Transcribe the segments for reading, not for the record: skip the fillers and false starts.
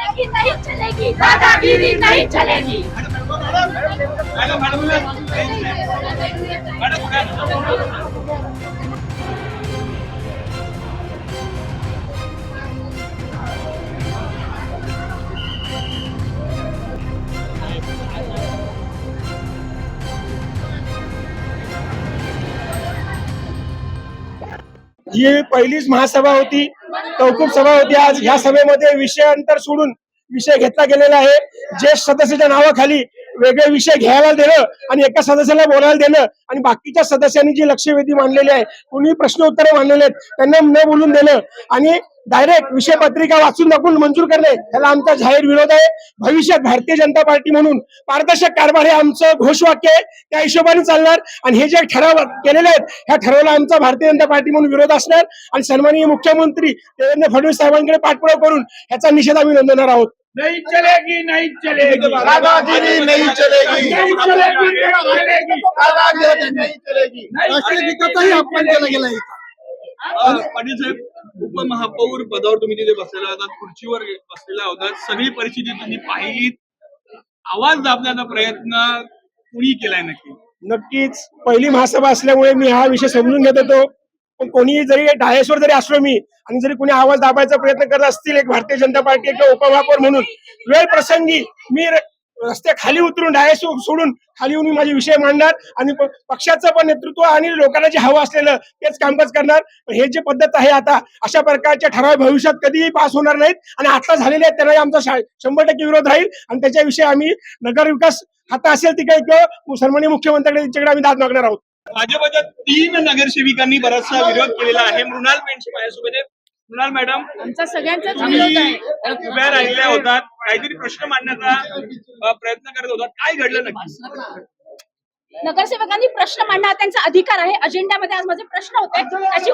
दादागिरी नहीं चलेगी, दादागिरी नहीं चलेगी। ही पहिलीच महासभा होती, कौतुक सभा होती. आज ह्या सभेमध्ये विषयांतर सोडून विषय घेतला गेलेला आहे. ज्येष्ठ सदस्याच्या नावाखाली वेगळे विषय घ्यायला देणं आणि एका सदस्याला बोलायला देणं आणि बाकीच्या सदस्यांनी जी लक्षवेधी मांडलेली आहे, कुणी प्रश्न उत्तरे मांडलेले आहेत, त्यांना न बोलून देणं आणि डायरेक्ट विषय पत्रिका वाचून दाखवून मंजूर करणे, त्याला आमचा जाहीर विरोध आहे. भविष्यात भारतीय जनता पार्टी म्हणून पारदर्शक कारभार हे आमचं घोषवाक्य आहे. त्या हिशोबाने चालणार आणि हे जे ठराव केलेले आहेत, ह्या ठरावाला आमचा भारतीय जनता पार्टी म्हणून विरोध असणार आणि सन्माननीय मुख्यमंत्री देवेंद्र फडणवीस साहेबांकडे पाठपुरावा करून ह्याचा निषेध आम्ही नोंदवणार आहोत. नहीं चलेगी, नहीं चलेगी, दादागिरी नहीं चलेगी, नहीं चलेगी, दादागिरी नहीं चलेगी. राष्ट्रीय गीताचाही अपमान केला गेला आहे. पाटील साहेब, उपमहापौर पदावर तुम्ही तिथे बसलेला होता, खुर्चीवर बसलेला होता, सगळी परिस्थिती तुम्ही पाहिलीत. आवाज दाबण्याचा प्रयत्न कुणी केलाय नक्की? नक्कीच पहिली महासभा असल्यामुळे मी हा विषय समजून घेत होतो. पण कोणी जरी डायसवर जरी असलो मी आणि जरी कोणी आवाज दाबायचा प्रयत्न करत असतील, एक भारतीय जनता पार्टी किंवा उपमहापौर म्हणून वेळ प्रसंगी मी रस्ते खाली उतरून डायस सोडून खाली येऊन माझे विषय मांडणार आणि पक्षाचं पण नेतृत्व आणि लोकांना जे हवं असलेलं तेच कामकाज करणार. हे जे पद्धत आहे आता, अशा प्रकारच्या ठराव भविष्यात कधीही पास होणार नाहीत आणि आता झालेले आहेत त्यांना आमचा 100% विरोध राहील आणि त्याच्याविषयी आम्ही नगर विकास खाता असेल तिकडे किंवा सन्माननीय मुख्यमंत्र्यांकडे त्यांच्याकडे आम्ही दाद मागणार आहोत. भाजपच्या 3 नगरसेविकांनी बराचसा विरोध केलेला आहे. मृणाल पेंडसे माझ्यासोबत आहेत. मृणाल मॅडम, आमचा सगळ्यांचाच तुम्ही विरोध आहे. उभ्या राहिल्या होतात, काहीतरी प्रश्न मांडण्याचा प्रयत्न करत होतात, काय घडलं नक्की? नगरसेवकांनी प्रश्न मांडणं हा त्यांचा अधिकार आहे. अजेंड्यामध्ये आज माझे प्रश्न होते, त्याची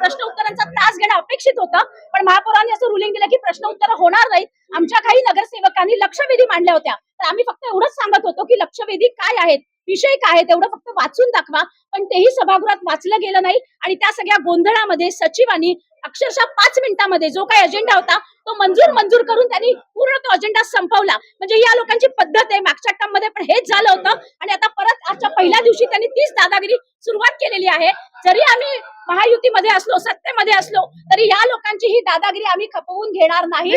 प्रश्न उत्तरांचा तास घेणं अपेक्षित होतं, पण महापौरांनी असं रुलिंग दिलं की प्रश्न उत्तर होणार नाहीत. आमच्या काही नगरसेवकांनी लक्षवेधी मांडल्या होत्या, तर आम्ही फक्त एवढंच सांगत होतो की लक्षवेधी काय आहेत, विषय काय आहेत, एवढं फक्त वाचून दाखवा. पण तेही सभागृहात वाचलं गेलं नाही आणि त्या सगळ्या गोंधळामध्ये सचिवांनी अक्षरशः 5 मिनिटांमध्ये जो काही अजेंडा होता तो मंजूर करून त्यांनी पूर्ण तो अजेंडा संपवला. म्हणजे या लोकांची पद्धत आहे. मागच्या टर्ममध्ये पण हेच झालं होतं आणि आता परत आजच्या पहिल्या दिवशी त्यांनी तीच दादागिरी सुरुवात केलेली आहे. जरी आम्ही महायुतीमध्ये असलो, सत्तेमध्ये असलो, तरी या लोकांची ही दादागिरी आम्ही खपवून घेणार नाही.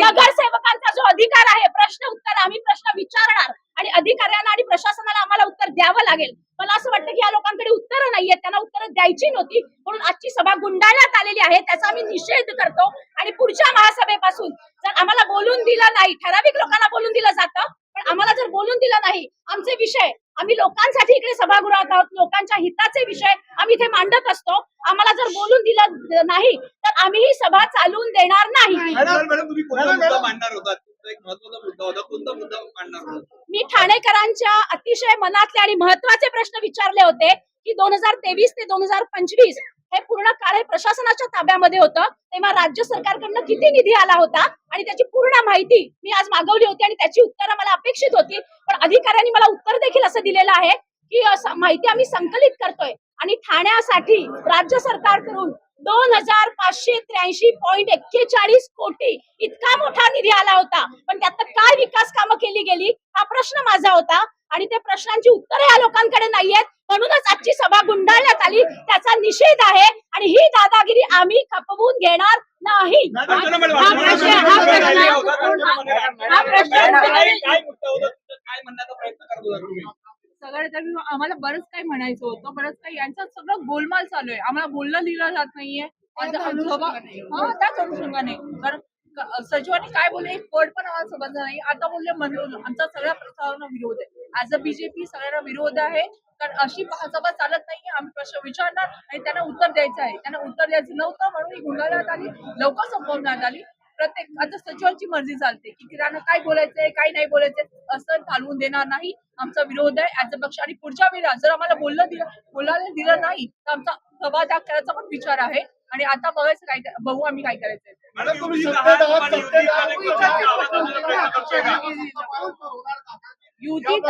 नगरसेवकांचा जो अधिकार आहे, प्रश्न उत्तर, आम्ही प्रश्न विचारणार आणि अधिकाऱ्यांना आणि प्रशासनाला आम्हाला उत्तर द्यावं लागेल. मला असं वाटतं की या लोकांकडे उत्तरं नाहीयेत, त्यांना उत्तरं द्यायची नव्हती, म्हणून आजची सभा गुंडाळण्यात आलेली आहे. त्याचा आम्ही निषेध करतो आणि पुढच्या महासभेपासून जर आम्हाला बोलून दिलं नाही, ठराविक लोकांना बोलून दिलं जातं, पण आम्हाला जर बोलून दिलं नाही, आमचे विषय आम्ही लोकांसाठी इकडे सभागृहात आहोत, लोकांच्या हिताचे विषय आम्ही इथे मांडत असतो. आम्हाला जर बोलून दिलं नाही तर आम्ही ही सभा चालून देणार नाही. मॅडम, तुम्ही कोणता मुद्दा मांडणार होता? एक महत्वाचा मुद्दा होता, कोणता मुद्दा मांडणार होता? मी ठाणेकरांच्या अतिशय मनातले आणि महत्वाचे प्रश्न विचारले होते की 2023 ते 2025 हे पूर्ण काळ हे प्रशासनाच्या ताब्यामध्ये होतं, तेव्हा राज्य सरकारकडनं किती निधी आला होता आणि त्याची पूर्ण माहिती मी आज मागवली होती आणि त्याची उत्तरं मला अपेक्षित होती. पण अधिकाऱ्यांनी मला उत्तर देखील असं दिलेलं आहे की माहिती आम्ही संकलित करतोय आणि ठाण्यासाठी राज्य सरकारकडून 2583.41 कोटी इतका मोठा निधी आला होता, पण त्यात काय विकास कामं केली गेली हा प्रश्न माझा होता आणि त्या प्रश्नांची उत्तरे या लोकांकडे नाहीयेत. म्हणूनच आजची सभा गुंडाळण्यात आली, त्याचा निषेध आहे आणि ही दादागिरी आम्ही खपवून घेणार नाही. काय म्हणण्याचा प्रयत्न करत होता तुम्ही? सगळ्यात आम्हाला बरंच काही म्हणायचं होतं, बरंच काही यांचं सगळं गोलमाल चालू आहे. आम्हाला बोललं दिलं जात नाहीये. त्याच अनुषंगाने कारण सचिवांनी काय बोलले एक वर्ड पण आम्हाला समजलं नाही. आता बोलले म्हणून आमचा सगळ्या प्रस्तावांना विरोध आहे. ऍज अ बीजेपी सगळ्यांना विरोध आहे, कारण अशी महासभा चालत नाहीये. आम्ही प्रश्न विचारणार आणि त्यांना उत्तर द्यायचं आहे. त्यांना उत्तर द्यायचं नव्हतं म्हणून ही गुंडाळण्यात आली, लवकर संपवण्यात आली. प्रत्येक आता सचिवांची मर्जी चालते की त्यांना काय बोलायचंय काय नाही बोलायचंय असं घालवून देणार नाही. आमचा विरोध आहे ऍज अ पक्ष आणि पुढच्या वेळेला जर आम्हाला बोलायला दिलं नाही तर आमचा सभात्याग करायचा पण विचार आहे आणि आता बघायचं काय बघू आम्ही काय करायचंय. युतीत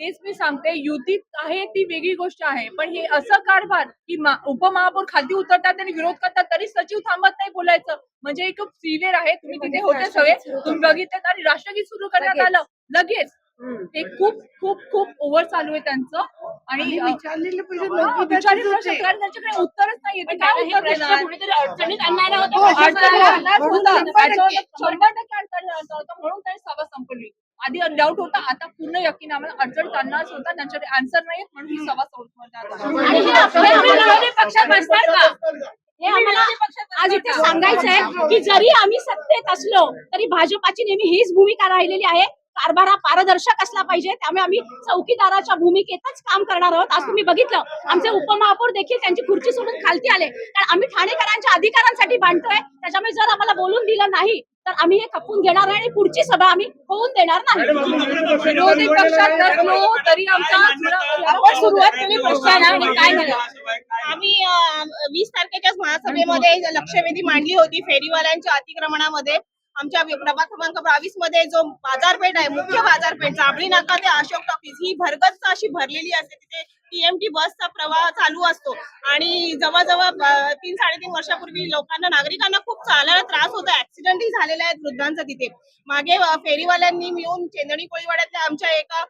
तेच मी सांगते, युतीत आहे ती वेगळी गोष्ट आहे, पण हे असं कारभार की उपमहापौर खाली उतरतात आणि विरोध करतात तरी सचिव थांबत नाही बोलायचं, म्हणजे एक सिव्हिअर आहे. तुम्ही तिथे होते सगळे, तुम्ही बघितलं आणि राष्ट्रगीत सुरू करण्यात आलं लगेच. ते खूप खूप खूप ओव्हर चालू आहे त्यांचं. आणि विचारलेले प्रश्न कारण त्यांच्याकडे उत्तरच नाहीये. ते काय उत्तर देणार? कुठेतरी अडचणीत आणणारा हो, होता. अडचणी आणणार होता. त्याच्यावर 100% अडचणी आणणार होता, म्हणून त्यांनी सभा संपवली. आधी डाऊट होता, आता पूर्ण यकीन आम्हाला अडचण आणणारच होता. त्यांच्याकडे आन्सर नाही म्हणून ही सभा संपवण्यात आली. आणि हे आम्हाला विरोधी पक्षात बसणार का? हे आम्हाला आज इथे सांगायचं आहे की जरी आम्ही सत्तेत असलो तरी भाजपाची नेहमी हीच भूमिका राहिलेली आहे. कारभार हा पारदर्शक असला पाहिजे, त्यामुळे आम्ही चौकीदाराच्या भूमिकेतच काम करणार आहोत. आज तुम्ही बघितलं आमचे उपमहापौर देखील त्यांची खुर्ची सोडून खालती आले, कारण आम्ही ठाणेकरांच्या अधिकारांसाठी भांडतोय. त्याच्यामुळे जर आम्हाला बोलून दिलं नाही तर आम्ही हे खपून घेणार नाही आणि पुढची सभा आम्ही होऊन देणार नाही. विरोधी पक्षात नसलो तरी आमचा आपण सुरुवात केली प्रश्न आणि काय झालं? आम्ही 20 तारखेच्याच महासभेमध्ये लक्षवेधी मांडली होती फेरीवाल्यांच्या अतिक्रमणामध्ये. आमच्या प्रभाग क्रमांक 22 मध्ये जो बाजारपेठ आहे, मुख्य बाजारपेठ जांभळी नाका ते अशोक टॉकीज ही भरगच्च अशी भरलेली असते. तिथे टीएमटी बसचा प्रवाह चालू असतो आणि जवळजवळ 3-3.5 वर्षापूर्वी नागरिकांना खूप चालायला त्रास होता. ऍक्सिडेंटही झालेले आहेत वृद्धांचा तिथे. मागे फेरीवाल्यांनी मिळून चेंदणी कोळीवाड्यातल्या आमच्या एका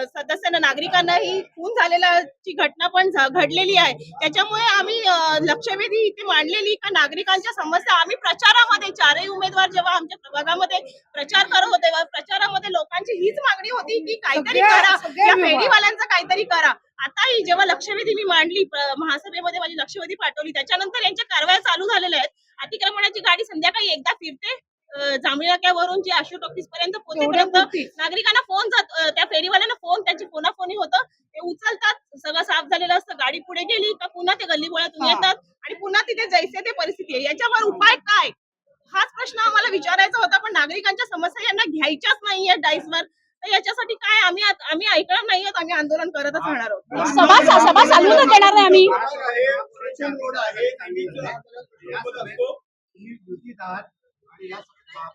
सदस्यांना नागरिकांनाही खून झालेल्याची घटना पण घडलेली आहे. त्याच्यामुळे आम्ही लक्षवेधी इथे मांडलेली का नागरिकांच्या समस्या आम्ही प्रचारामध्ये चारही उमेदवार जेव्हा आमच्या प्रभागामध्ये प्रचार करत होते, प्रचारामध्ये लोकांची हीच मागणी होती की काहीतरी करा, या फेरीवाल्यांचं काहीतरी करा. आताही जेव्हा लक्षवेधी मी मांडली महासभेमध्ये, माझी लक्षवेधी पाठवली, त्याच्यानंतर यांच्या कारवाया चालू झालेल्या आहेत. अतिक्रमणाची गाडी संध्याकाळी एकदा फिरते जांभळी नाक्यावरून जे अशोक ऑफिस पर्यंत पोहोचेपर्यंत नागरिकांना फोन त्या फेरीवाल्यांना फोन त्यांची फोनाफोनी होतं, ते उचलतात, सगळं साफ झालेलं असतं, गाडी पुढे गेली का पुन्हा ते गल्लीबोळ्यातून येतात आणि पुन्हा तिथे जैसे ते परिस्थिती आहे. याच्यावर उपाय काय, हाच प्रश्न आम्हाला विचारायचा होता. पण नागरिकांच्या समस्या यांना घ्यायच्याच नाहीये डाईसवर. तर याच्यासाठी काय आम्ही ऐकणार नाहीयेत, आम्ही आंदोलन करतच राहणार आहोत. सभा चालू न देणार नाही आम्ही.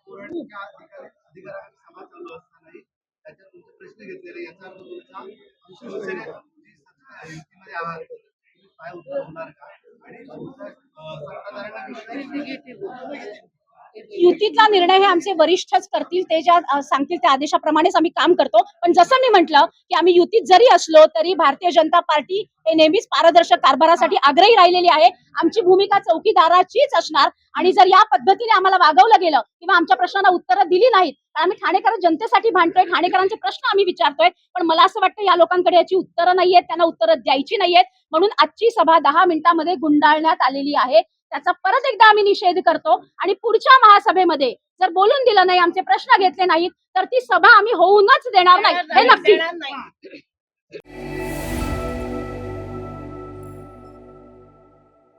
अधिकाऱ्यांनी सभा चालू असतानाही त्याच्यात तुमचे प्रश्न घेतलेले, याचा अर्थ तुमचा युतीमध्ये आहात, तुम्ही काय उत्तर होणार का आणि सत्ताधाऱ्यांना युतीतला निर्णय हे आमचे वरिष्ठच करतील, ते ज्या सांगतील त्या आदेशाप्रमाणेच आम्ही काम करतो. पण जसं मी म्हटलं की आम्ही युतीत जरी असलो तरी भारतीय जनता पार्टी हे नेहमीच पारदर्शक कारभारासाठी आग्रही राहिलेली आहे. आमची भूमिका चौकीदाराचीच असणार आणि जर या पद्धतीने आम्हाला वागवलं गेलं किंवा आमच्या प्रश्नांना उत्तरं दिली नाहीत, आम्ही ठाणेकर जनतेसाठी भांडतोय, ठाणेकरांचे प्रश्न आम्ही विचारतोय, पण मला असं वाटतं या लोकांकडे याची उत्तरं नाहीयेत, त्यांना उत्तरं द्यायची नाहीयेत. म्हणून आजची सभा 10 मिनिटांमध्ये गुंडाळण्यात आलेली आहे. त्याचा परत एकदा आम्ही निषेध करतो आणि पुढच्या महासभेमध्ये जर बोलून दिलं नाही, आमचे प्रश्न घेतले नाहीत तर ती सभा आम्ही होऊनच देणार नाही, हे नक्की.